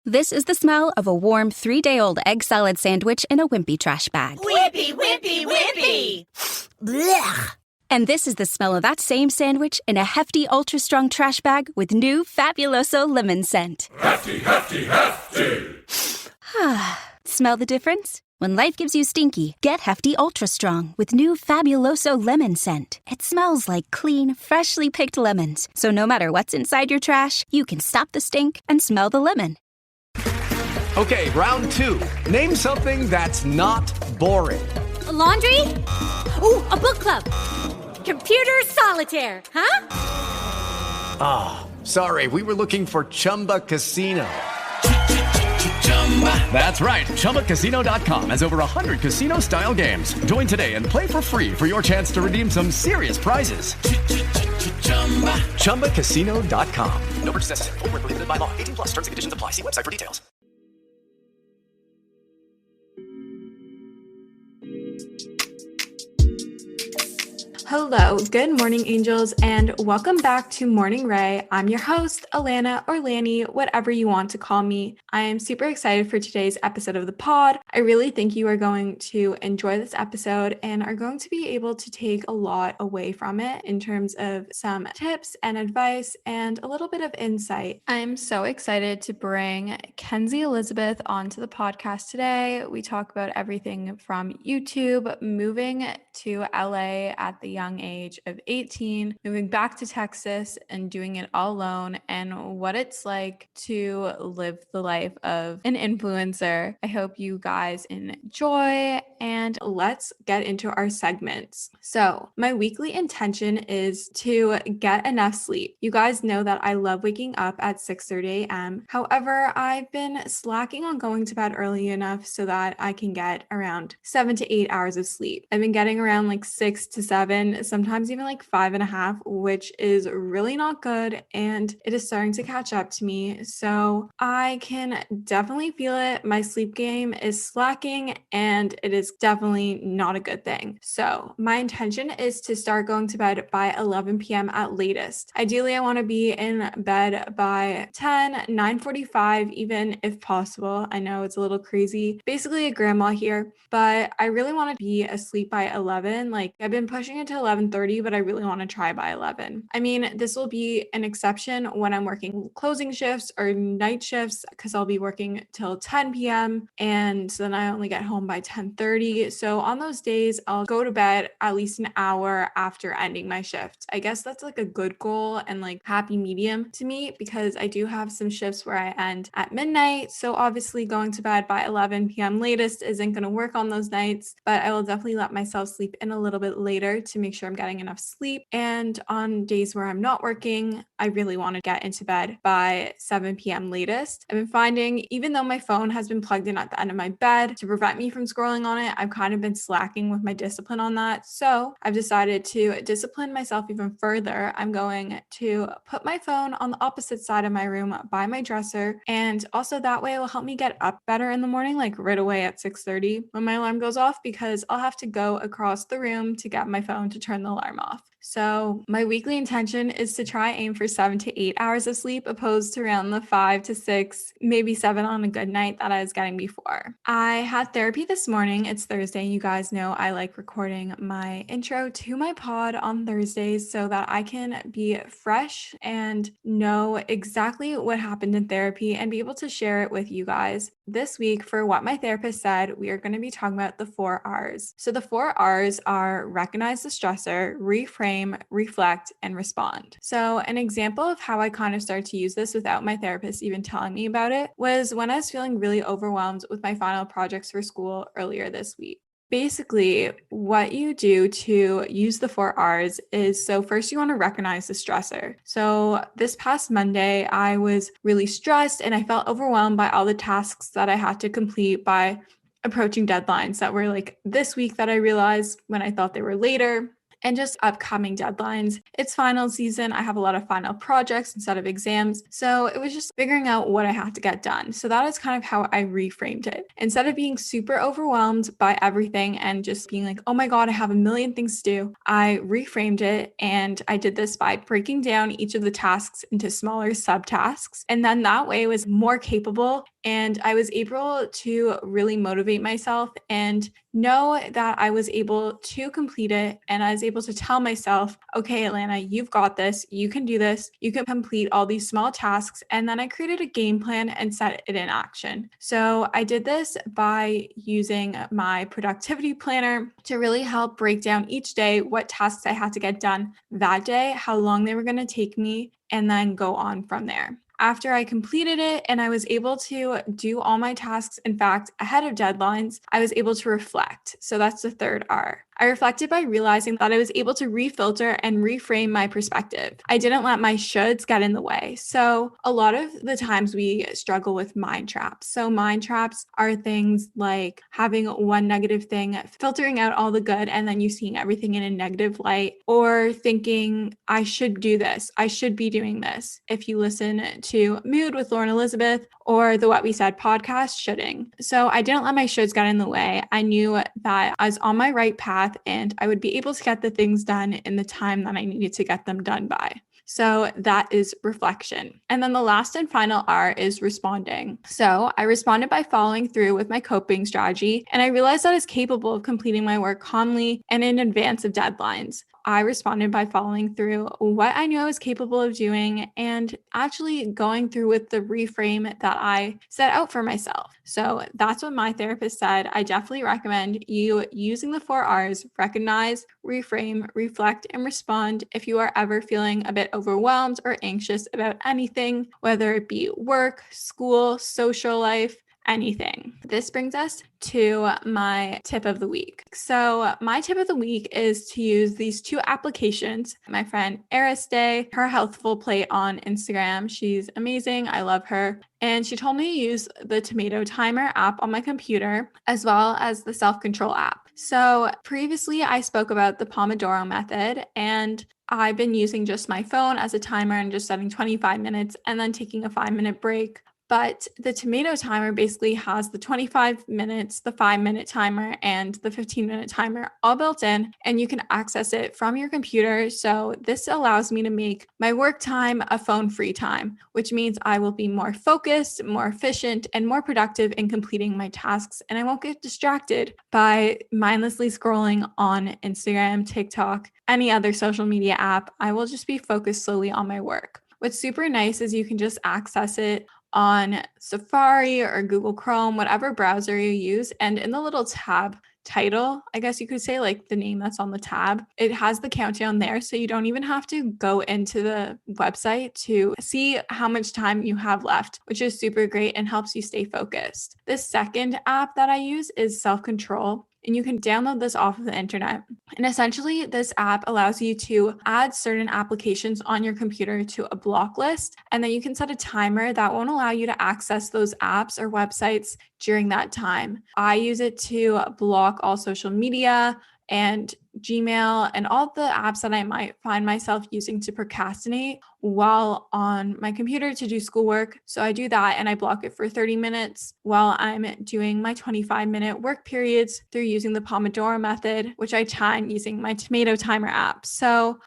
This is the smell of a warm 3-day-old egg salad sandwich in a wimpy trash bag. Wimpy, wimpy, wimpy! Blech! And this is the smell of that same sandwich in a hefty, ultra-strong trash bag with new Fabuloso lemon scent. Hefty, hefty, hefty! Smell the difference? When life gives you stinky, get Hefty Ultra Strong with new Fabuloso lemon scent. It smells like clean, freshly picked lemons. So no matter what's inside your trash, you can stop the stink and smell the lemon. Okay, round 2. Name something that's not boring. A laundry? Ooh, a book club. Computer solitaire, huh? Sorry, we were looking for Chumba Casino. That's right. ChumbaCasino.com has over 100 casino-style games. Join today and play for free for your chance to redeem some serious prizes. ChumbaCasino.com. No purchase necessary. Void where prohibited by law. 18+ terms and conditions apply. See website for details. Hello, good morning, angels, and welcome back to Morning Ray. I'm your host, Alana or Lanny, whatever you want to call me. I am super excited for today's episode of the pod. I really think you are going to enjoy this episode and are going to be able to take a lot away from it in terms of some tips and advice and a little bit of insight. I'm so excited to bring Kenzie Elizabeth onto the podcast today. We talk about everything from YouTube, moving to LA at the young age of 18, moving back to Texas and doing it all alone, and what it's like to live the life of an influencer. I hope you guys enjoy, and let's get into our segments. So my weekly intention is to get enough sleep. You guys know that I love waking up at 6:30 a.m. However, I've been slacking on going to bed early enough so that I can get around 7 to 8 hours of sleep. I've been getting around like 6 to 7, sometimes even like 5.5, which is really not good, and it is starting to catch up to me. So I can definitely feel it. My sleep game is slacking, and it is definitely not a good thing. So my intention is to start going to bed by 11 p.m. at latest. Ideally, I want to be in bed by 10, 9:45, even if possible. I know it's a little crazy, basically a grandma here, but I really want to be asleep by 11. Like, I've been pushing it to 11:30, but I really want to try by 11. I mean, this will be an exception when I'm working closing shifts or night shifts, because I'll be working till 10 p.m. and then I only get home by 10:30. So on those days, I'll go to bed at least an hour after ending my shift. I guess that's like a good goal and like happy medium to me, because I do have some shifts where I end at midnight. So obviously going to bed by 11 p.m. latest isn't going to work on those nights, but I will definitely let myself sleep in a little bit later to make sure I'm getting enough sleep. And on days where I'm not working, I really want to get into bed by 7 p.m. latest. I've been finding, even though my phone has been plugged in at the end of my bed to prevent me from scrolling on it, I've kind of been slacking with my discipline on that. So I've decided to discipline myself even further. I'm going to put my phone on the opposite side of my room by my dresser, and also that way it will help me get up better in the morning, like right away at 6:30 when my alarm goes off, because I'll have to go across the room to get my phone to turn the alarm off. So my weekly intention is to try aim for 7 to 8 hours of sleep, opposed to around the 5 to 6, maybe 7 on a good night that I was getting before. I had therapy this morning. It's Thursday. You guys know I like recording my intro to my pod on Thursdays so that I can be fresh and know exactly what happened in therapy and be able to share it with you guys. This week, for what my therapist said, we are going to be talking about the 4 R's. So the 4 R's are recognize the stressor, reframe, reflect, and respond. So an example of how I kind of started to use this without my therapist even telling me about it was when I was feeling really overwhelmed with my final projects for school earlier this week. Basically, what you do to use the 4 R's is, so first you want to recognize the stressor. So this past Monday, I was really stressed and I felt overwhelmed by all the tasks that I had to complete by approaching deadlines that were like this week that I realized when I thought they were later. And just upcoming deadlines. It's final season. I have a lot of final projects instead of exams. So it was just figuring out what I had to get done. So that is kind of how I reframed it. Instead of being super overwhelmed by everything and just being like, oh my God, I have a million things to do, I reframed it. And I did this by breaking down each of the tasks into smaller subtasks. And then that way I was more capable and I was able to really motivate myself and know that I was able to complete it. And I was able to tell myself, okay, Alana, you've got this. You can do this. You can complete all these small tasks. And then I created a game plan and set it in action. So I did this by using my productivity planner to really help break down each day what tasks I had to get done that day, how long they were going to take me, and then go on from there. After I completed it and I was able to do all my tasks, in fact, ahead of deadlines, I was able to reflect. So that's the third R. I reflected by realizing that I was able to refilter and reframe my perspective. I didn't let my shoulds get in the way. So a lot of the times we struggle with mind traps. So mind traps are things like having one negative thing, filtering out all the good, and then you seeing everything in a negative light, or thinking, I should do this. I should be doing this. If you listen to Mood with Lauren Elizabeth or the What We Said podcast, shoulding. So I didn't let my shoulds get in the way. I knew that I was on my right path and I would be able to get the things done in the time that I needed to get them done by. So that is reflection. And then the last and final R is responding. So I responded by following through with my coping strategy, and I realized that I was capable of completing my work calmly and in advance of deadlines. I responded by following through what I knew I was capable of doing and actually going through with the reframe that I set out for myself. So that's what my therapist said. I definitely recommend you using the 4 Rs: recognize, reframe, reflect, and respond if you are ever feeling a bit overwhelmed or anxious about anything, whether it be work, school, social life, anything. This brings us to my tip of the week. So my tip of the week is to use these 2 applications. My friend Ariste, her Healthful Plate on Instagram. She's amazing. I love her. And she told me to use the Tomato Timer app on my computer, as well as the Self-Control app. So previously I spoke about the Pomodoro method, and I've been using just my phone as a timer and just setting 25 minutes and then taking a 5-minute break. But the Tomato Timer basically has the 25 minutes, the 5-minute timer, and the 15-minute timer all built in, and you can access it from your computer. So this allows me to make my work time a phone-free time, which means I will be more focused, more efficient, and more productive in completing my tasks, and I won't get distracted by mindlessly scrolling on Instagram, TikTok, any other social media app. I will just be focused solely on my work. What's super nice is you can just access it on Safari or Google Chrome, whatever browser you use. And in the little tab title, I guess you could say, like the name that's on the tab, it has the countdown there. So you don't even have to go into the website to see how much time you have left, which is super great and helps you stay focused. The second app that I use is Self-Control. And you can download this off of the internet. And essentially, this app allows you to add certain applications on your computer to a block list. And then you can set a timer that won't allow you to access those apps or websites during that time. I use it to block all social media and Gmail and all the apps that I might find myself using to procrastinate while on my computer to do schoolwork. So I do that and I block it for 30 minutes while I'm doing my 25-minute work periods through using the Pomodoro method, which I time using my Tomato Timer app. So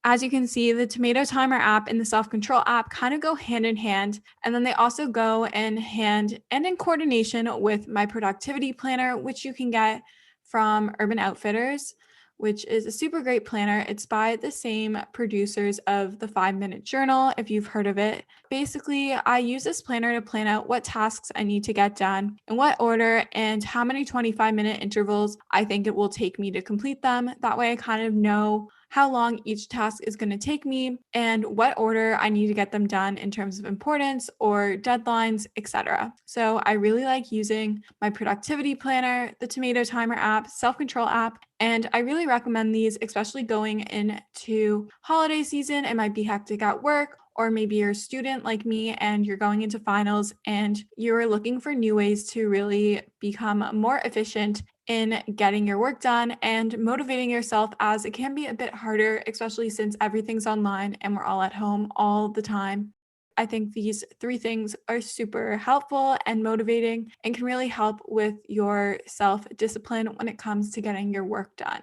as you can see, the Tomato Timer app and the Self-Control app kind of go hand in hand. And then they also go in hand and in coordination with my productivity planner, which you can get from Urban Outfitters, which is a super great planner. It's by the same producers of the 5-Minute Journal, if you've heard of it. Basically, I use this planner to plan out what tasks I need to get done, in what order, and how many 25-minute intervals I think it will take me to complete them. That way I kind of know how long each task is going to take me and what order I need to get them done in terms of importance or deadlines, etc. So I really like using my productivity planner, the Tomato Timer app, Self-Control app, and I really recommend these, especially going into holiday season. It might be hectic at work, or maybe you're a student like me and you're going into finals and you're looking for new ways to really become more efficient in getting your work done and motivating yourself, as it can be a bit harder, especially since everything's online and we're all at home all the time. I think these 3 things are super helpful and motivating and can really help with your self-discipline when it comes to getting your work done.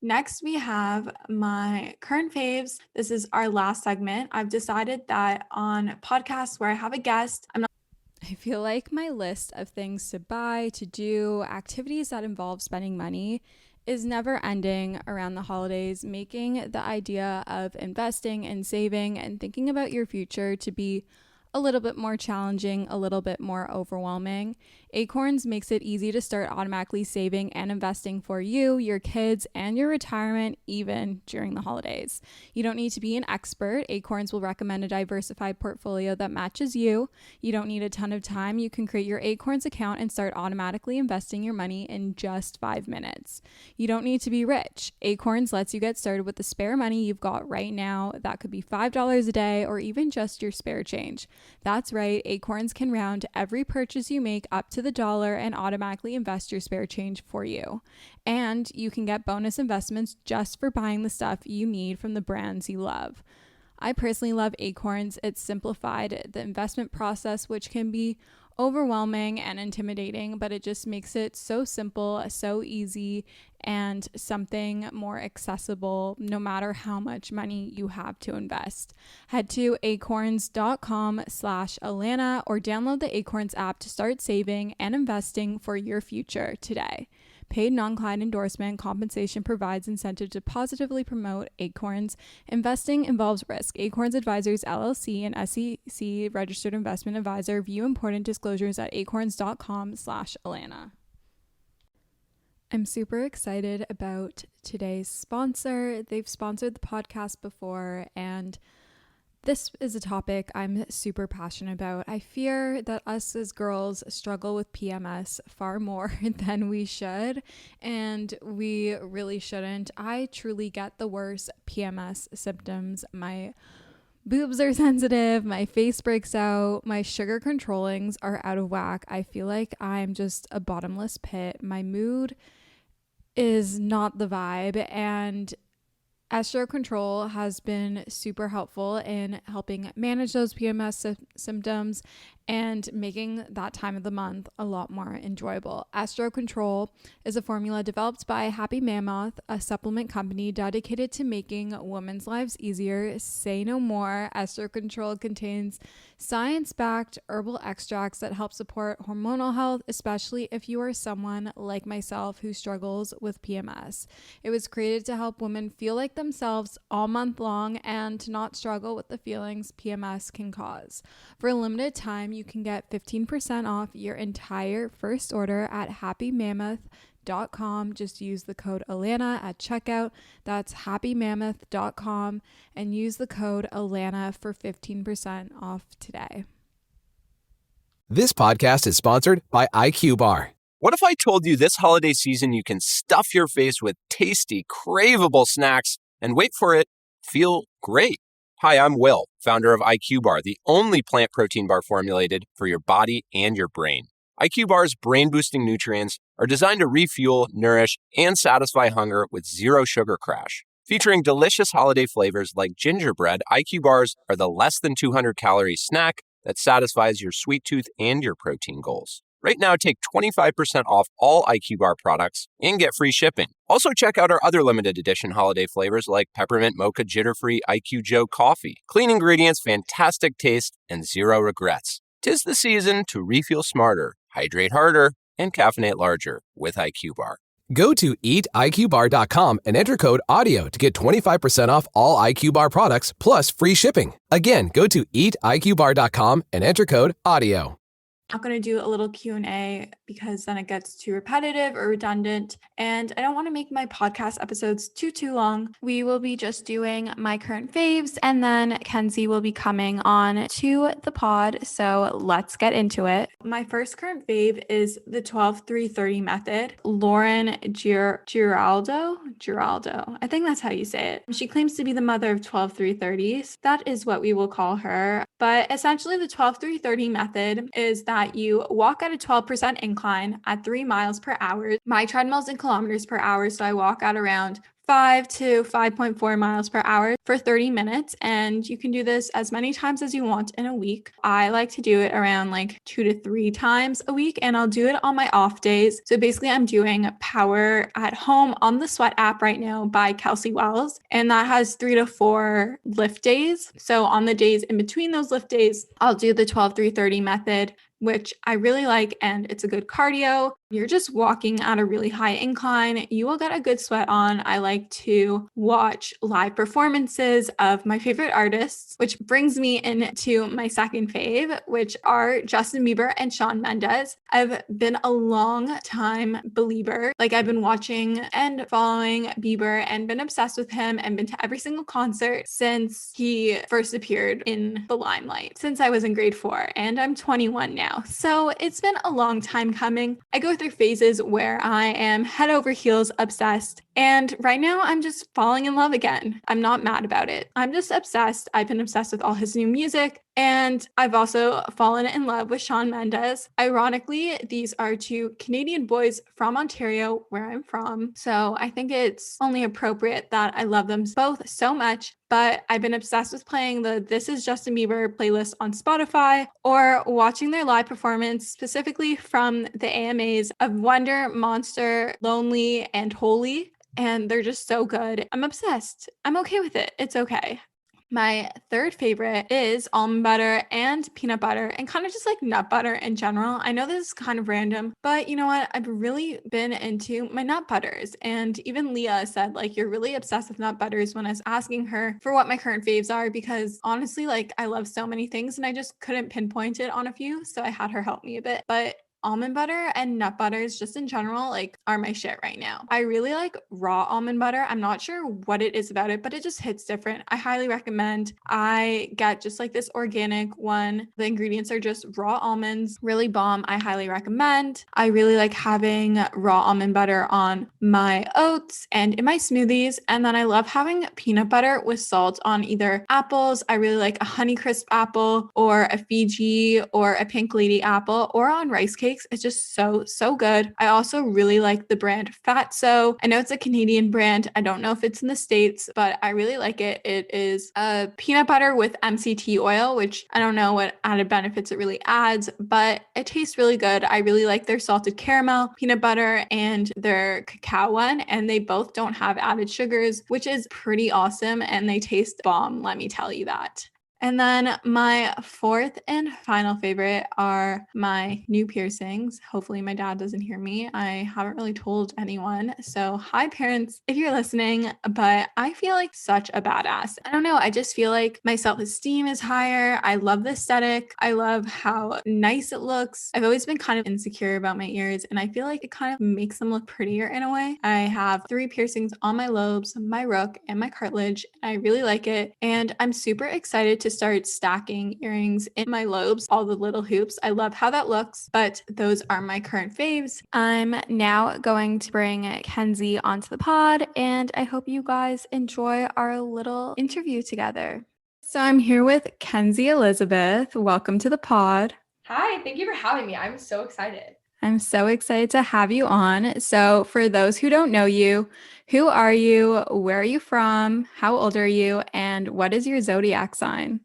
Next, we have my current faves. This is our last segment. I've decided that on podcasts where I have a guest, I'm not I feel like my list of things to buy, to do, activities that involve spending money is never ending around the holidays, making the idea of investing and saving and thinking about your future to be a little bit more challenging, a little bit more overwhelming. Acorns makes it easy to start automatically saving and investing for you, your kids, and your retirement, even during the holidays. You don't need to be an expert. Acorns will recommend a diversified portfolio that matches you. You don't need a ton of time. You can create your Acorns account and start automatically investing your money in just 5 minutes. You don't need to be rich. Acorns lets you get started with the spare money you've got right now. That could be $5 a day or even just your spare change. That's right, Acorns can round every purchase you make up to the dollar and automatically invest your spare change for you. And you can get bonus investments just for buying the stuff you need from the brands you love. I personally love Acorns. It's simplified the investment process, which can be overwhelming and intimidating, but it just makes it so simple, so easy, and something more accessible no matter how much money you have to invest. Head to acorns.com/Alana or download the Acorns app to start saving and investing for your future today. Paid non-client endorsement compensation provides incentive to positively promote Acorns. Investing involves risk. Acorns Advisors LLC and SEC registered investment advisor. View important disclosures at acorns.com/Alana. I'm super excited about today's sponsor. They've sponsored the podcast before, and this is a topic I'm super passionate about. I fear that us as girls struggle with PMS far more than we should, and we really shouldn't. I truly get the worst PMS symptoms. My boobs are sensitive, my face breaks out, my sugar controllings are out of whack. I feel like I'm just a bottomless pit. My mood is not the vibe, and Estro Control has been super helpful in helping manage those PMS symptoms and making that time of the month a lot more enjoyable. Estro Control is a formula developed by Happy Mammoth, a supplement company dedicated to making women's lives easier. Say no more. Estro Control contains science-backed herbal extracts that help support hormonal health, especially if you are someone like myself who struggles with PMS. It was created to help women feel like themselves all month long and to not struggle with the feelings PMS can cause. For a limited time, you can get 15% off your entire first order at happymammoth.com. Just use the code Alana at checkout. That's happymammoth.com and use the code Alana for 15% off today. This podcast is sponsored by IQ Bar. What if I told you this holiday season you can stuff your face with tasty, craveable snacks and wait for it, feel great? Hi, I'm Will, founder of IQ Bar, the only plant protein bar formulated for your body and your brain. IQ Bar's brain-boosting nutrients are designed to refuel, nourish, and satisfy hunger with zero sugar crash. Featuring delicious holiday flavors like gingerbread, IQ Bars are the less than 200-calorie snack that satisfies your sweet tooth and your protein goals. Right now, take 25% off all IQ Bar products and get free shipping. Also, check out our other limited edition holiday flavors like Peppermint Mocha Jitter-Free IQ Joe Coffee. Clean ingredients, fantastic taste, and zero regrets. 'Tis the season to refuel smarter, hydrate harder, and caffeinate larger with IQ Bar. Go to eatiqbar.com and enter code AUDIO to get 25% off all IQ Bar products plus free shipping. Again, go to eatiqbar.com and enter code AUDIO. Not going to do a little Q&A because then it gets too repetitive or redundant, and I don't want to make my podcast episodes too long. We will be just doing my current faves, and then Kenzie will be coming on to the pod, so let's get into it. My first current fave is the 12-3-30 method. Lauren Giraldo, I think that's how you say it. She claims to be the mother of 12-3-30s. That is what we will call her. But essentially the 12-3-30 method is that you walk at a 12% incline at 3 miles per hour. My treadmill's in kilometers per hour, so I walk at around 5 to 5.4 miles per hour for 30 minutes. And you can do this as many times as you want in a week. I like to do it around like 2 to 3 times a week, and I'll do it on my off days. So basically I'm doing Power at Home on the Sweat app right now by Kelsey Wells, and that has 3 to 4 lift days. So on the days in between those lift days, I'll do the 12-3-30 method. which I really like, and it's a good cardio. You're just walking at a really high incline. You will get a good sweat on. I like to watch live performances of my favorite artists, which brings me into my second fave, which are Justin Bieber and Shawn Mendes. I've been a long time believer. Like, I've been watching and following Bieber and been obsessed with him and been to every single concert since he first appeared in the limelight, since I was in grade 4, and I'm 21 now. So it's been a long time coming. I go through phases where I am head over heels obsessed, and right now I'm just falling in love again. I'm not mad about it. I'm just obsessed. I've been obsessed with all his new music, and I've also fallen in love with Shawn Mendes. Ironically, these are two Canadian boys from Ontario, where I'm from. So I think it's only appropriate that I love them both so much. But I've been obsessed with playing the This Is Justin Bieber playlist on Spotify, or watching their live performance, specifically from the AMAs of Wonder, Monster, Lonely, and Holy. And they're just so good. I'm obsessed. I'm okay with it. It's okay. My third favorite is almond butter and peanut butter, and kind of just like nut butter in general. I know this is kind of random, but you know what? I've really been into my nut butters. And even Leah said, like, you're really obsessed with nut butters when I was asking her for what my current faves are, because honestly, like, I love so many things and I just couldn't pinpoint it on a few. So I had her help me a bit. But almond butter and nut butters just in general, like, are my shit right now. I really like raw almond butter. I'm not sure what it is about it, but it just hits different. I highly recommend. I get just like this organic one. The ingredients are just raw almonds, really bomb. I highly recommend. I really like having raw almond butter on my oats and in my smoothies. And then I love having peanut butter with salt on either apples. I really like a Honeycrisp apple, or a Fiji, or a Pink Lady apple, or on rice cakes. It's just so good. I also really like the brand Fatso. I know it's a Canadian brand. I don't know if it's in the States, but I really like it. It is a peanut butter with MCT oil, which I don't know what added benefits it really adds, but it tastes really good. I really like their salted caramel peanut butter and their cacao one, and they both don't have added sugars, which is pretty awesome, and they taste bomb, let me tell you that. And then my fourth and final favorite are my new piercings. Hopefully my dad doesn't hear me. I haven't really told anyone. So hi parents, if you're listening, but I feel like such a badass. I don't know. I just feel like my self-esteem is higher. I love the aesthetic. I love how nice it looks. I've always been kind of insecure about my ears, and I feel like it kind of makes them look prettier in a way. I have 3 piercings on my lobes, my rook, and my cartilage. And I really like it. And I'm super excited to start stacking earrings in my lobes, all the little hoops. I love how that looks, but those are my current faves. I'm now going to bring Kenzie onto the pod, and I hope you guys enjoy our little interview together. So I'm here with Kenzie Elizabeth. Welcome to the pod. Hi, thank you for having me. I'm so excited. I'm so excited to have you on. So for those who don't know you, who are you? Where are you from? How old are you? And what is your zodiac sign?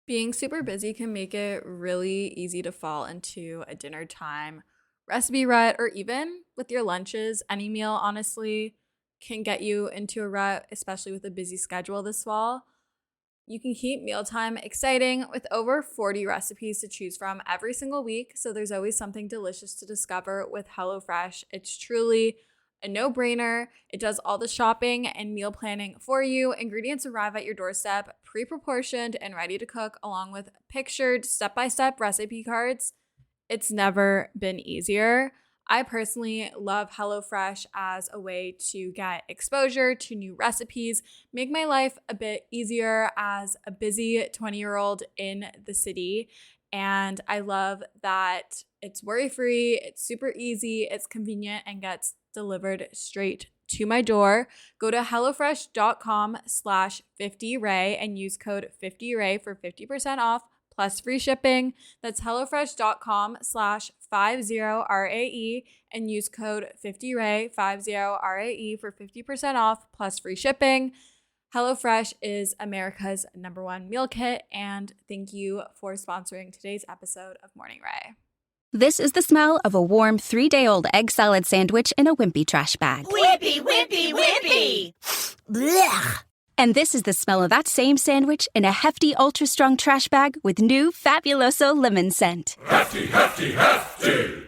Being super busy can make it really easy to fall into a dinner time recipe rut, or even with your lunches. Any meal, honestly, can get you into a rut, especially with a busy schedule this fall. You can keep mealtime exciting with over 40 recipes to choose from every single week, so there's always something delicious to discover with HelloFresh. It's truly a no-brainer. It does all the shopping and meal planning for you. Ingredients arrive at your doorstep, pre-proportioned and ready to cook, along with pictured step-by-step recipe cards. It's never been easier. I personally love HelloFresh as a way to get exposure to new recipes, make my life a bit easier as a busy 20-year-old in the city. And I love that it's worry-free, it's super easy, it's convenient, and gets delivered straight to my door. Go to hellofresh.com/50ray and use code 50ray for 50% off plus free shipping. That's hellofresh.com/50RAE and use code 50ray 50RAE for 50% off plus free shipping. HelloFresh is America's #1 meal kit, and thank you for sponsoring today's episode of Morning Ray. This is the smell of a warm 3-day-old egg salad sandwich in a wimpy trash bag. Wimpy, wimpy, wimpy! Blech! And this is the smell of that same sandwich in a hefty, ultra-strong trash bag with new Fabuloso lemon scent. Hefty, hefty, hefty.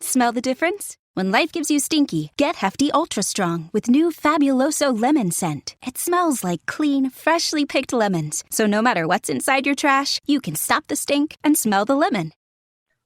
Smell the difference? When life gives you stinky, get Hefty Ultra Strong with new Fabuloso lemon scent. It smells like clean, freshly picked lemons. So no matter what's inside your trash, you can stop the stink and smell the lemon.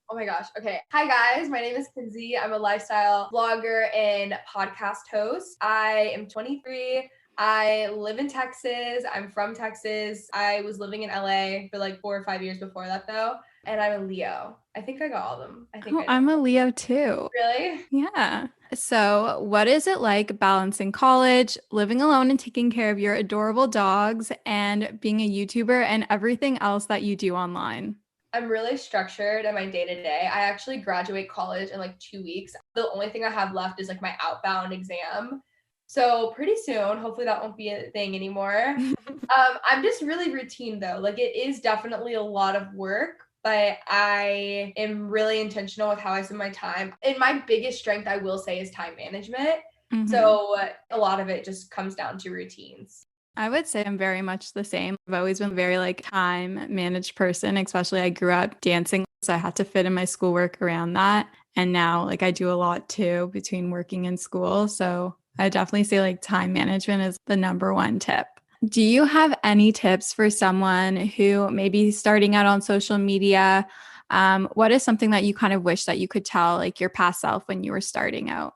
Oh my gosh. Okay. Hi guys. My name is Kenzie. I'm a lifestyle blogger and podcast host. I am 23. I live in Texas. I'm from Texas. I was living in LA for like 4 or 5 years before that though. And I'm a Leo. I think I got all of them. I'm a Leo too. Really? Yeah. So what is it like balancing college, living alone and taking care of your adorable dogs, and being a YouTuber and everything else that you do online? I'm really structured in my day-to-day. I actually graduate college in like 2 weeks. The only thing I have left is like my outbound exam. So pretty soon, hopefully that won't be a thing anymore. I'm just really routine though. Like it is definitely a lot of work, but I am really intentional with how I spend my time. And my biggest strength, I will say, is time management. So a lot of it just comes down to routines. I would say I'm very much the same. I've always been a very like time managed person, especially I grew up dancing. So I had to fit in my schoolwork around that. And now like I do a lot too between working and school. So I definitely say like time management is the number one tip. Do you have any tips for someone who may be starting out on social media? What is something that you kind of wish that you could tell like your past self when you were starting out?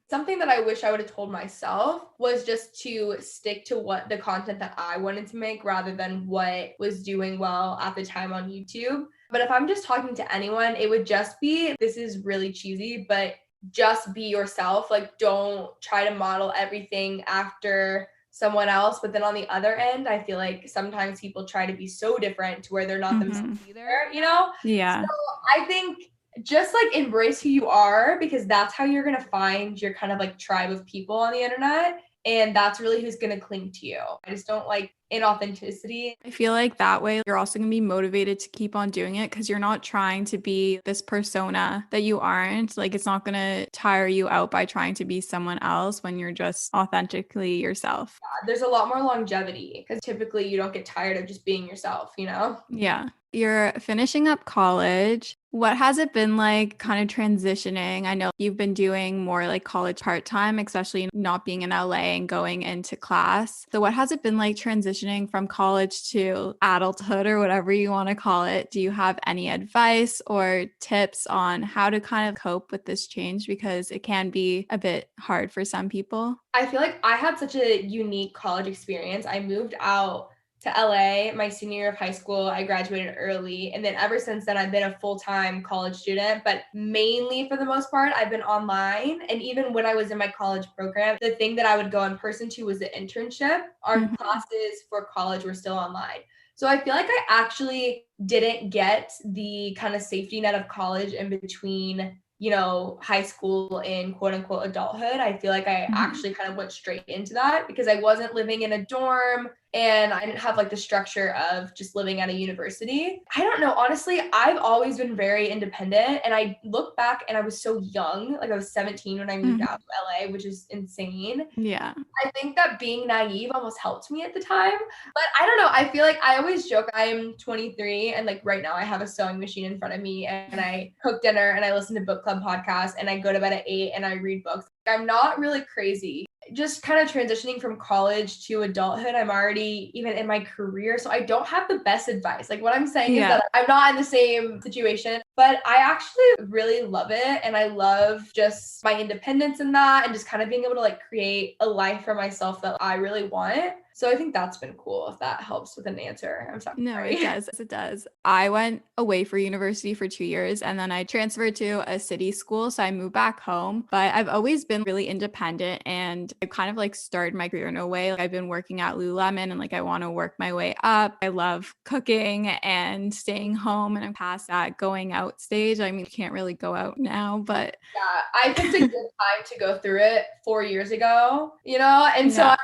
Something that I wish I would have told myself was just to stick to what the content that I wanted to make rather than what was doing well at the time on YouTube. But if I'm just talking to anyone, it would just be, this is really cheesy, but just be yourself. Like don't try to model everything after someone else. But then on the other end, I feel like sometimes people try to be so different to where they're not themselves either, you know? Yeah. So I think just like embrace who you are, because that's how you're going to find your kind of like tribe of people on the internet. And that's really who's going to cling to you. I just don't like inauthenticity. I feel like that way you're also going to be motivated to keep on doing it because you're not trying to be this persona that you aren't. Like it's not going to tire you out by trying to be someone else when you're just authentically yourself. Yeah, there's a lot more longevity because typically you don't get tired of just being yourself, you know? Yeah. You're finishing up college. What has it been like kind of transitioning? I know you've been doing more like college part-time, especially not being in LA and going into class. So what has it been like transitioning from college to adulthood or whatever you want to call it? Do you have any advice or tips on how to kind of cope with this change? Because it can be a bit hard for some people. I feel like I had such a unique college experience. I moved out to LA my senior year of high school. I graduated early. And then ever since then, I've been a full-time college student, but mainly for the most part, I've been online. And even when I was in my college program, the thing that I would go in person to was the internship. Our classes for college were still online. So I feel like I actually didn't get the kind of safety net of college in between, you know, high school and quote unquote adulthood. I feel like I actually kind of went straight into that because I wasn't living in a dorm and I didn't have like the structure of just living at a university. I don't know. Honestly, I've always been very independent and I look back and I was so young. Like I was 17 when I moved out to LA, which is insane. Yeah. I think that being naive almost helped me at the time. But I don't know. I feel like I always joke I am 23 and like right now I have a sewing machine in front of me and I cook dinner and I listen to book club podcasts and I go to bed at 8 and I read books. I'm not really crazy. Just kind of transitioning from college to adulthood, I'm already even in my career. So I don't have the best advice. Like what I'm saying is that I'm not in the same situation, but I actually really love it. And I love just my independence in that and just kind of being able to like create a life for myself that I really want. So I think that's been cool if that helps with an answer. I'm sorry. No, it does. It does. I went away for university for 2 years and then I transferred to a city school. So I moved back home, but I've always been really independent and I kind of like started my career in a way. Like I've been working at Lululemon and like I want to work my way up. I love cooking and staying home and I'm past that going out stage. I mean, you can't really go out now, but yeah, I picked a good time to go through it 4 years ago, you know? And so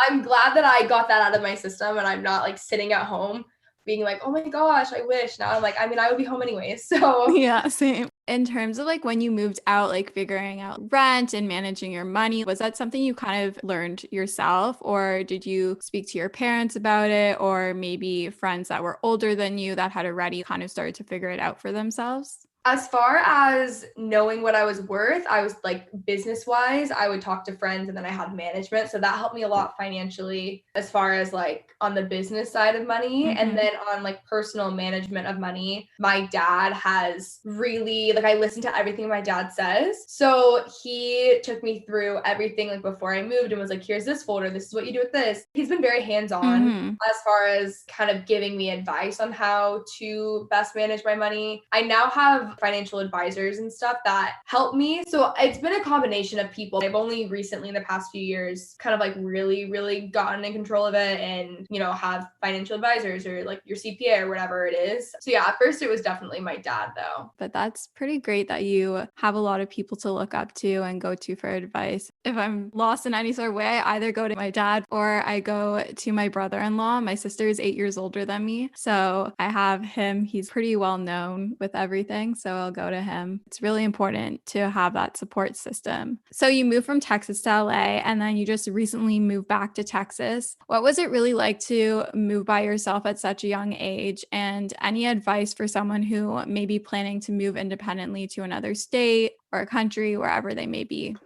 I'm glad that I got that out of my system and I'm not like sitting at home being like, oh my gosh, I wish. Now I'm like, I mean, I would be home anyways. So Yeah, same. In terms of like when you moved out, like figuring out rent and managing your money, was that something you kind of learned yourself, or did you speak to your parents about it, or maybe friends that were older than you that had already kind of started to figure it out for themselves? as far as knowing what I was worth, I was like business wise, I would talk to friends and then I had management. So that helped me a lot financially as far as like on the business side of money. Mm-hmm. And then on like personal management of money, my dad has really like I listen to everything my dad says. So he took me through everything like before I moved and was like, here's this folder. This is what you do with this. He's been very hands-on as far as kind of giving me advice on how to best manage my money. I now have financial advisors and stuff that help me. So it's been a combination of people. I've only recently in the past few years kind of like really gotten in control of it and, you know, have financial advisors or like your CPA or whatever it is. So yeah, at first it was definitely my dad though. But that's pretty great that you have a lot of people to look up to and go to for advice. If I'm lost in any sort of way, I either go to my dad or I go to my brother-in-law. My sister is 8 years older than me. So I have him. He's pretty well known with everything. So I'll go to him. It's really important to have that support system. So you moved from Texas to LA and then you just recently moved back to Texas. What was it really like to move by yourself at such a young age? And any advice for someone who may be planning to move independently to another state or a country, wherever they may be?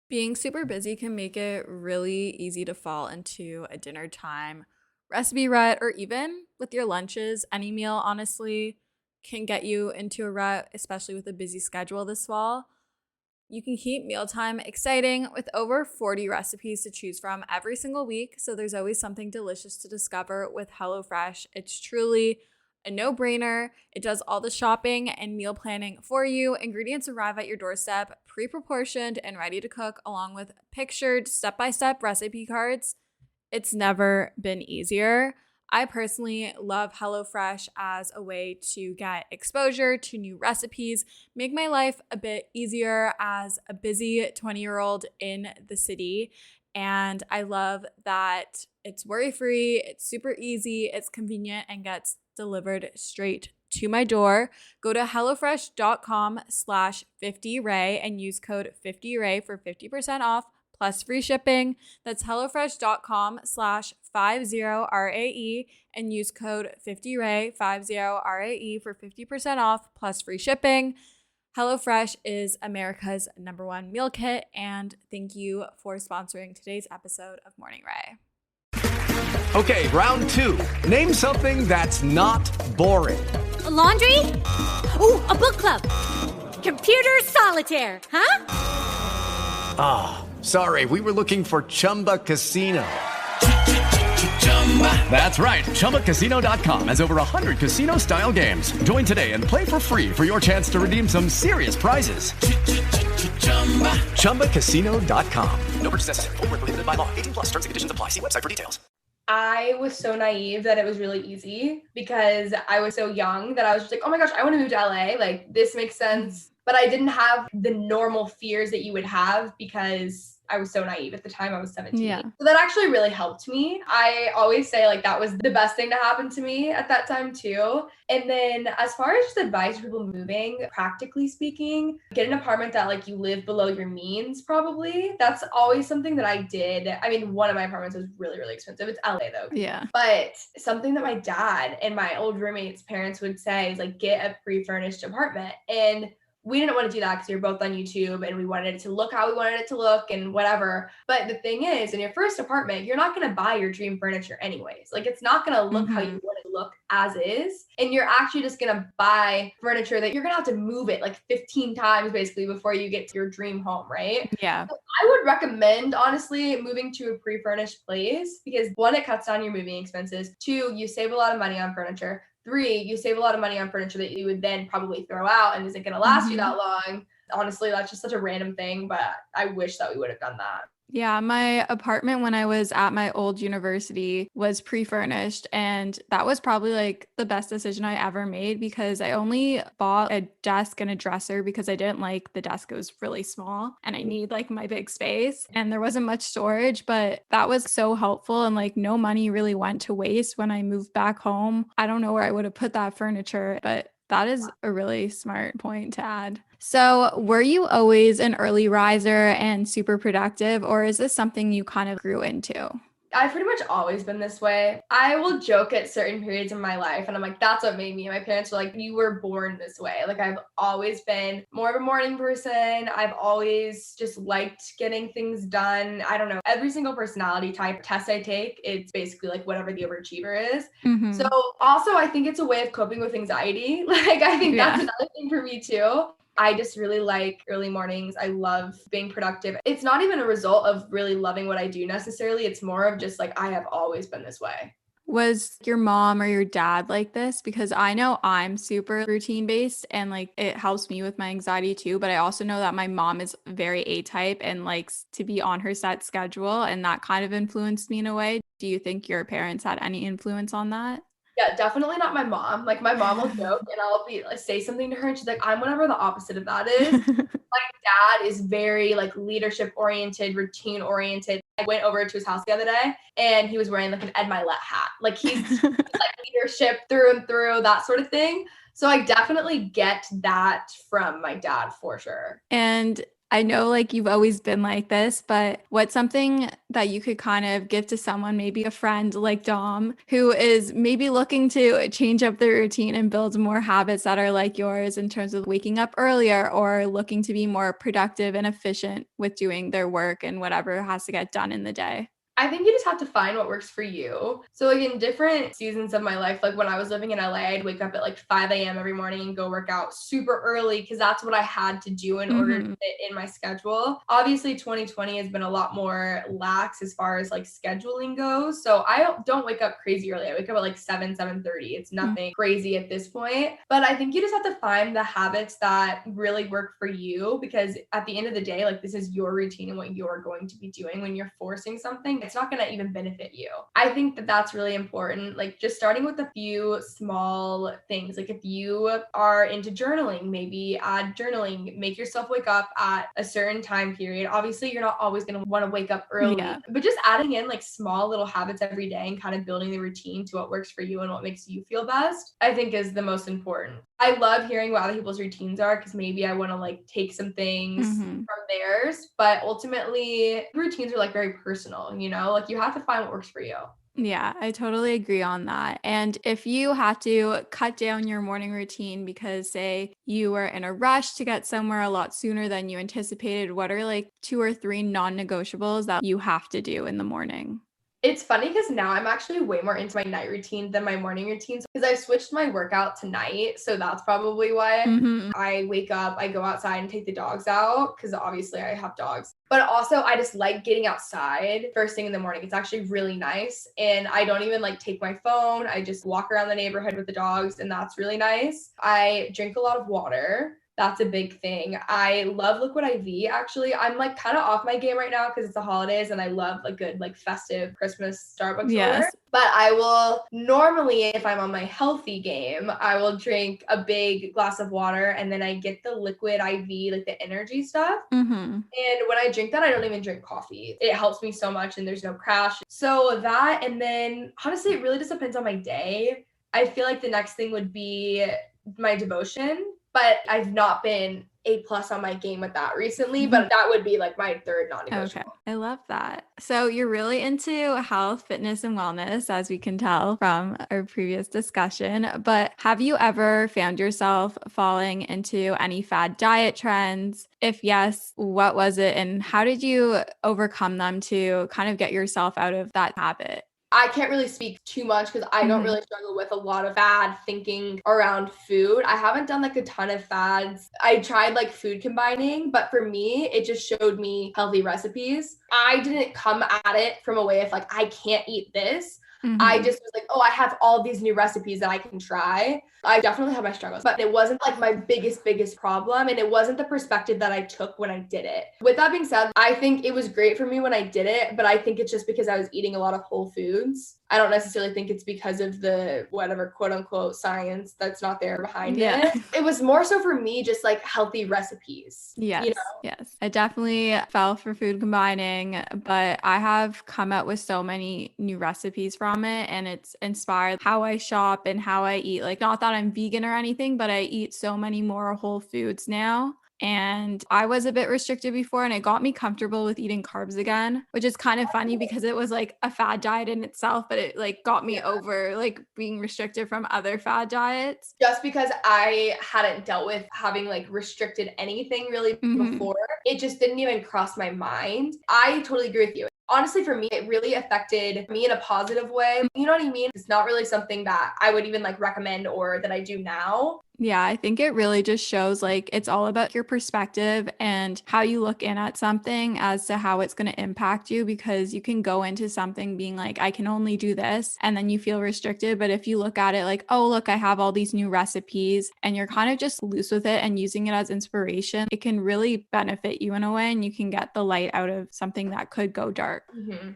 Being super busy can make it really easy to fall into a dinner time recipe rut, or even with your lunches. Any meal, honestly, can get you into a rut, especially with a busy schedule this fall. You can keep mealtime exciting with over 40 recipes to choose from every single week, so there's always something delicious to discover with HelloFresh. It's truly a no-brainer. It does all the shopping and meal planning for you. Ingredients arrive at your doorstep, pre-proportioned and ready to cook, along with pictured step-by-step recipe cards. It's never been easier. I personally love HelloFresh as a way to get exposure to new recipes, make my life a bit easier as a busy 20-year-old in the city. And I love that it's worry-free, it's super easy, it's convenient, and gets delivered straight to my door. Go to HelloFresh.com/50Ray and use code 50Ray for 50% off plus free shipping. That's HelloFresh.com/50RAE and use code 50Ray, 50RAE for 50% off plus free shipping. HelloFresh is America's #1 meal kit, and thank you for sponsoring today's episode of Morning Ray. Okay, round 2. Name something that's not boring. A laundry? Ooh, a book club. Computer solitaire, huh? Ah, sorry, we were looking for Chumba Casino. That's right, ChumbaCasino.com has over 100 casino-style games. Join today and play for free for your chance to redeem some serious prizes. ChumbaCasino.com. No purchase necessary. Void where prohibited by law. 18+ terms and conditions apply. See website for details. I was so naive that it was really easy because I was so young that I was just like, oh my gosh, I want to move to LA. Like, this makes sense. But I didn't have the normal fears that you would have because I was so naive at the time. I was 17. Yeah. So that actually really helped me. I always say like that was the best thing to happen to me at that time too. And then as far as just advice for people moving, practically speaking, get an apartment that like you live below your means probably. That's always something that I did. I mean, one of my apartments was really expensive. It's LA though. Yeah. But something that my dad and my old roommate's parents would say is like, get a pre-furnished apartment. And we didn't want to do that because we were both on YouTube and we wanted it to look how we wanted it to look and whatever. But the thing is, in your first apartment, you're not going to buy your dream furniture anyways. Like, it's not going to look how you want it to look as is. And you're actually just going to buy furniture that you're going to have to move it like 15 times basically before you get to your dream home, right? Yeah. So I would recommend, honestly, moving to a pre-furnished place because 1, it cuts down your moving expenses. 2, you save a lot of money on furniture. 3, you save a lot of money on furniture that you would then probably throw out and isn't going to last you that long. Honestly, that's just such a random thing, but I wish that we would have done that. Yeah, my apartment when I was at my old university was pre-furnished, and that was probably like the best decision I ever made because I only bought a desk and a dresser because I didn't like the desk. It was really small and I need like my big space and there wasn't much storage, but that was so helpful and like no money really went to waste when I moved back home. I don't know where I would have put that furniture, but that is a really smart point to add. So, were you always an early riser and super productive, or is this something you kind of grew into? I've pretty much always been this way. I will joke at certain periods in my life and I'm like, that's what made me. My parents were like, you were born this way. Like I've always been more of a morning person. I've always just liked getting things done. I don't know. Every single personality type test I take, it's basically like whatever the overachiever is. So also I think it's a way of coping with anxiety. Like I think that's another thing for me too. I just really like early mornings. I love being productive. It's not even a result of really loving what I do necessarily. It's more of just like, I have always been this way. Was your mom or your dad like this? Because I know I'm super routine based and like it helps me with my anxiety too. But I also know that my mom is very A type and likes to be on her set schedule. And that kind of influenced me in a way. Do you think your parents had any influence on that? Yeah, definitely not my mom. Like my mom will joke and I'll be like say something to her and she's like, I'm whatever the opposite of that is. My dad is very like leadership oriented, routine oriented. I went over to his house the other day and he was wearing like an Ed Milet hat. Like he's like leadership through and through, that sort of thing. So I definitely get that from my dad for sure. And I know like you've always been like this, but what's something that you could kind of give to someone, maybe a friend like Dom, who is maybe looking to change up their routine and build more habits that are like yours in terms of waking up earlier or looking to be more productive and efficient with doing their work and whatever has to get done in the day? I think you just have to find what works for you. So like in different seasons of my life, like when I was living in LA, I'd wake up at like 5 a.m. every morning and go work out super early because that's what I had to do in order to fit in my schedule. Obviously 2020 has been a lot more lax as far as like scheduling goes. So I don't wake up crazy early. I wake up at like 7:30. It's nothing crazy at this point. But I think you just have to find the habits that really work for you because at the end of the day, like this is your routine and what you're going to be doing. When you're forcing something, it's not going to even benefit you. I think that that's really important. Like just starting with a few small things. Like if you are into journaling, maybe add journaling, make yourself wake up at a certain time period. Obviously, you're not always going to want to wake up early, but just adding in like small little habits every day and kind of building the routine to what works for you and what makes you feel best, I think is the most important. I love hearing what other people's routines are because maybe I want to like take some things from theirs, but ultimately routines are like very personal, you know, like you have to find what works for you. Yeah, I totally agree on that. And if you had to cut down your morning routine because, say, you were in a rush to get somewhere a lot sooner than you anticipated, what are like 2 or 3 non-negotiables that you have to do in the morning? It's funny because now I'm actually way more into my night routine than my morning routines because I switched my workout to night. So that's probably why I wake up, I go outside and take the dogs out because obviously I have dogs. But also I just like getting outside first thing in the morning. It's actually really nice. And I don't even like take my phone. I just walk around the neighborhood with the dogs and that's really nice. I drink a lot of water. That's a big thing. I love Liquid IV. Actually, I'm like kind of off my game right now because it's the holidays and I love a good like festive Christmas Starbucks order. But I will normally, if I'm on my healthy game, I will drink a big glass of water and then I get the Liquid IV, like the energy stuff. And when I drink that, I don't even drink coffee. It helps me so much and there's no crash. So that, and then honestly, it really just depends on my day. I feel like the next thing would be my devotion. But I've not been A+ on my game with that recently, but that would be like my third non-negotiable. Okay. I love that. So you're really into health, fitness, and wellness, as we can tell from our previous discussion. But have you ever found yourself falling into any fad diet trends? If yes, what was it? And how did you overcome them to kind of get yourself out of that habit? I can't really speak too much because I don't really struggle with a lot of fad thinking around food. I haven't done like a ton of fads. I tried like food combining, but for me, it just showed me healthy recipes. I didn't come at it from a way of like, I can't eat this. I just was like, oh, I have all these new recipes that I can try. I definitely had my struggles, but it wasn't like my biggest problem. And it wasn't the perspective that I took when I did it. With that being said, I think it was great for me when I did it, but I think it's just because I was eating a lot of whole foods. I don't necessarily think it's because of the whatever quote unquote science that's not there behind it. It was more so for me, just like healthy recipes. Yes. You know? Yes. I definitely fell for food combining, but I have come up with so many new recipes from it, and it's inspired how I shop and how I eat. Like, not that I'm vegan or anything, but I eat so many more whole foods now. And I was a bit restricted before, and it got me comfortable with eating carbs again, which is kind of funny because it was like a fad diet in itself, but it like got me over like being restricted from other fad diets. Just because I hadn't dealt with having like restricted anything really before, it just didn't even cross my mind. I totally agree with you. Honestly, for me, it really affected me in a positive way. You know what I mean? It's not really something that I would even like recommend or that I do now. Yeah, I think it really just shows like it's all about your perspective and how you look in at something as to how it's going to impact you, because you can go into something being like, I can only do this, and then you feel restricted. But if you look at it like, oh, look, I have all these new recipes, and you're kind of just loose with it and using it as inspiration, it can really benefit you in a way, and you can get the light out of something that could go dark.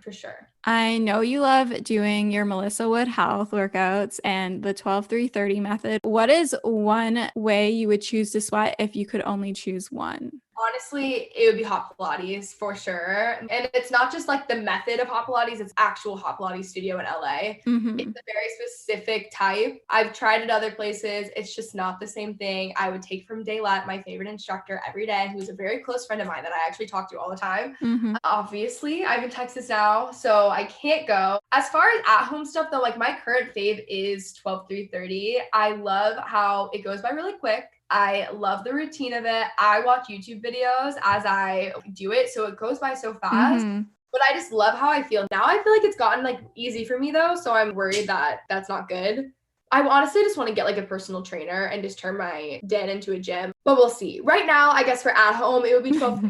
For sure. I know you love doing your Melissa Wood health workouts and the 12-3-30 method. What is one way you would choose to sweat if you could only choose one? Honestly, it would be hot Pilates for sure. And it's not just like the method of hot Pilates, it's actual hot Pilates studio in LA. It's a very specific type. I've tried it other places. It's just not the same thing. I would take from Daylet, my favorite instructor, every day, who's a very close friend of mine that I actually talk to all the time. Obviously, I'm in Texas now, so I can't go. As far as at-home stuff though, like my current fave is 12-3-30. I love how it goes by really quick. I love the routine of it. I watch YouTube videos as I do it, so it goes by so fast. But I just love how I feel. Now I feel like it's gotten like easy for me though, so I'm worried that that's not good. I honestly just want to get like a personal trainer and just turn my den into a gym, but we'll see. Right now, I guess for at home, it would be 12-30,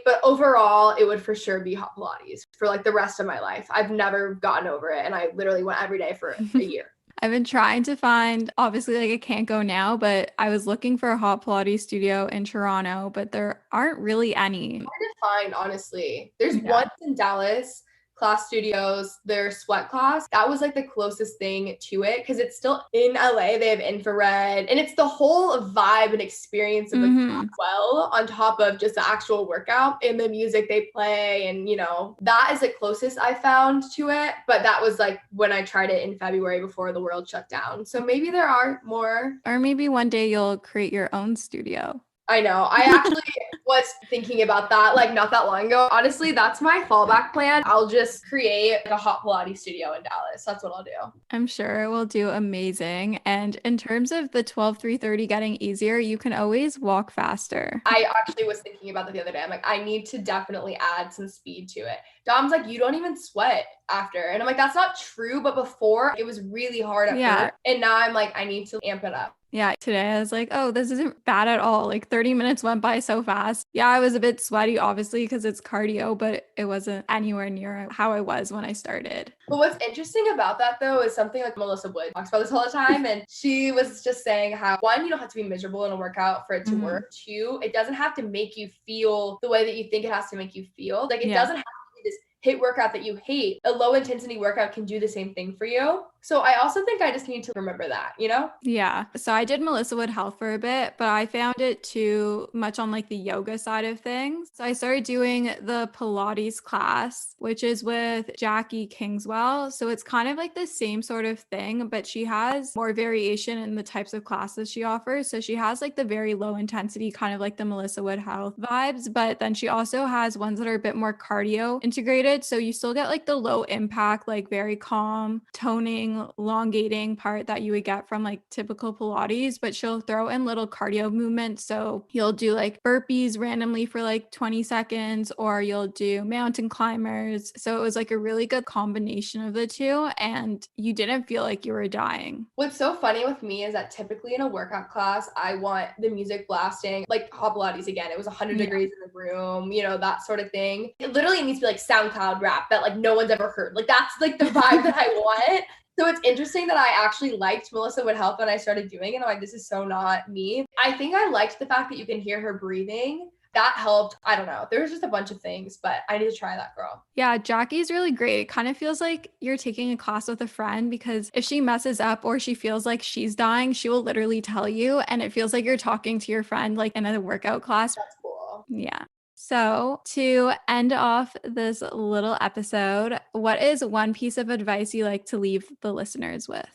but overall, it would for sure be hot Pilates for like the rest of my life. I've never gotten over it, and I literally went every day for a year. I've been trying to find, obviously, like I can't go now, but I was looking for a hot Pilates studio in Toronto, but there aren't really any. Hard to find, honestly. There's one in Dallas, Class Studios, their sweat class. That was like the closest thing to it because it's still in LA. They have infrared, and it's the whole vibe and experience of the class well, on top of just the actual workout and the music they play. And, you know, that is the closest I found to it. But that was like when I tried it in February before the world shut down. So maybe there are more. Or maybe one day you'll create your own studio. I know. I actually was thinking about that like not that long ago. Honestly, that's my fallback plan. I'll just create like a hot Pilates studio in Dallas. That's what I'll do. I'm sure it will do amazing. And in terms of the 12-3-30 getting easier, you can always walk faster. I actually was thinking about that the other day. I'm like, I need to definitely add some speed to it. Dom's like, you don't even sweat after. And I'm like, that's not true. But before it was really hard at first. And now I'm like, I need to amp it up. Yeah, today I was like, oh, this isn't bad at all. Like 30 minutes went by so fast. Yeah, I was a bit sweaty, obviously, because it's cardio, but it wasn't anywhere near how I was when I started. But what's interesting about that, though, is something like Melissa Wood talks about this all the time. And she was just saying how, one, you don't have to be miserable in a workout for it to work. Two, it doesn't have to make you feel the way that you think it has to make you feel. Like, it doesn't have to be this HIIT workout that you hate. A low intensity workout can do the same thing for you. So I also think I just need to remember that, you know? Yeah. So I did Melissa Wood Health for a bit, but I found it too much on like the yoga side of things. So I started doing the Pilates class, which is with Jackie Kingswell. So it's kind of like the same sort of thing, but she has more variation in the types of classes she offers. So she has like the very low intensity, kind of like the Melissa Wood Health vibes, but then she also has ones that are a bit more cardio integrated. So you still get like the low impact, like very calm toning elongating part that you would get from like typical Pilates, but she'll throw in little cardio movements. So you'll do like burpees randomly for like 20 seconds, or you'll do mountain climbers. So it was like a really good combination of the two, and you didn't feel like you were dying. What's so funny with me is that typically in a workout class, I want the music blasting, like hot Pilates again. It was 100 degrees in the room, you know, that sort of thing. It literally needs to be like SoundCloud rap that like no one's ever heard. Like that's like the vibe that I want. So it's interesting that I actually liked Melissa Would Help when I started doing it. I'm like, this is so not me. I think I liked the fact that you can hear her breathing. That helped. I don't know. There was just a bunch of things, but I need to try that, girl. Yeah, Jackie's really great. It kind of feels like you're taking a class with a friend, because if she messes up or she feels like she's dying, she will literally tell you. And it feels like you're talking to your friend like in a workout class. That's cool. Yeah. So to end off this little episode, what is one piece of advice you like to leave the listeners with?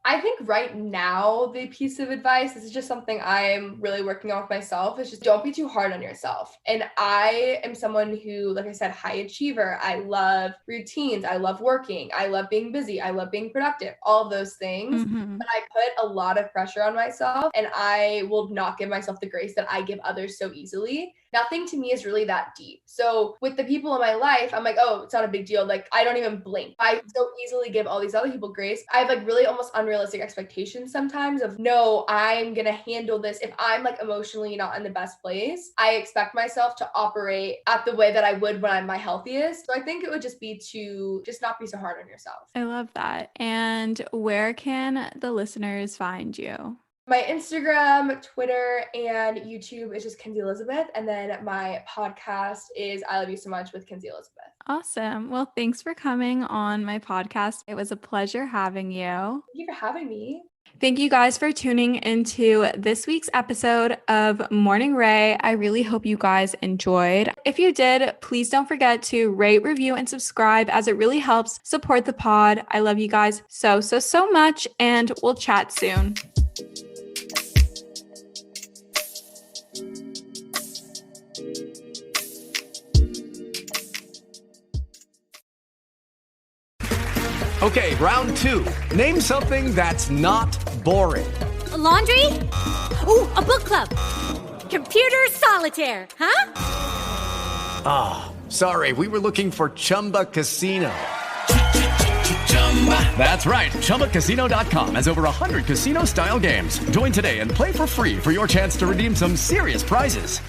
I think right now, the piece of advice, this is just something I'm really working on with myself, is just don't be too hard on yourself. And I am someone who, like I said, high achiever. I love routines. I love working. I love being busy. I love being productive, all of those things. Mm-hmm. But I put a lot of pressure on myself, and I will not give myself the grace that I give others so easily. Nothing to me is really that deep. So with the people in my life, I'm like, oh, it's not a big deal. Like, I don't even blink. I so easily give all these other people grace. I have like really almost unrealistic expectations sometimes of, no, I'm going to handle this. If I'm like emotionally not in the best place, I expect myself to operate at the way that I would when I'm my healthiest. So I think it would just be to just not be so hard on yourself. I love that. And where can the listeners find you? My Instagram, Twitter, and YouTube is just Kenzie Elizabeth. And then my podcast is I Love You So Much with Kenzie Elizabeth. Awesome. Well, thanks for coming on my podcast. It was a pleasure having you. Thank you for having me. Thank you guys for tuning into this week's episode of Morning Ray. I really hope you guys enjoyed. If you did, please don't forget to rate, review, and subscribe, as it really helps support the pod. I love you guys so much, and we'll chat soon. Okay, round two. Name something that's not boring. A laundry? Ooh, a book club. Computer solitaire, huh? Ah, sorry, we were looking for Chumba Casino. That's right, ChumbaCasino.com has over 100 casino-style games. Join today and play for free for your chance to redeem some serious prizes.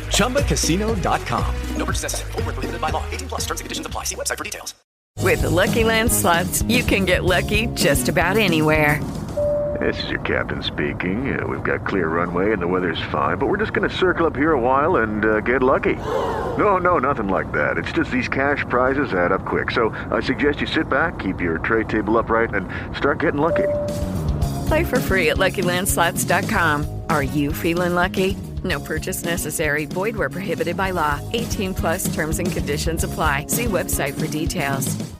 ChumbaCasino.com. No purchase necessary. Void where prohibited by law. 18+ terms and conditions apply. See website for details. With the Lucky Land Slots, you can get lucky just about anywhere. This is your captain speaking. We've got clear runway and the weather's fine, but we're just going to circle up here a while and get lucky. No, nothing like that. It's just these cash prizes add up quick. So I suggest you sit back, keep your tray table upright, and start getting lucky. Play for free at LuckyLandSlots.com. Are you feeling lucky? No purchase necessary. Void where prohibited by law. 18+ terms and conditions apply. See website for details.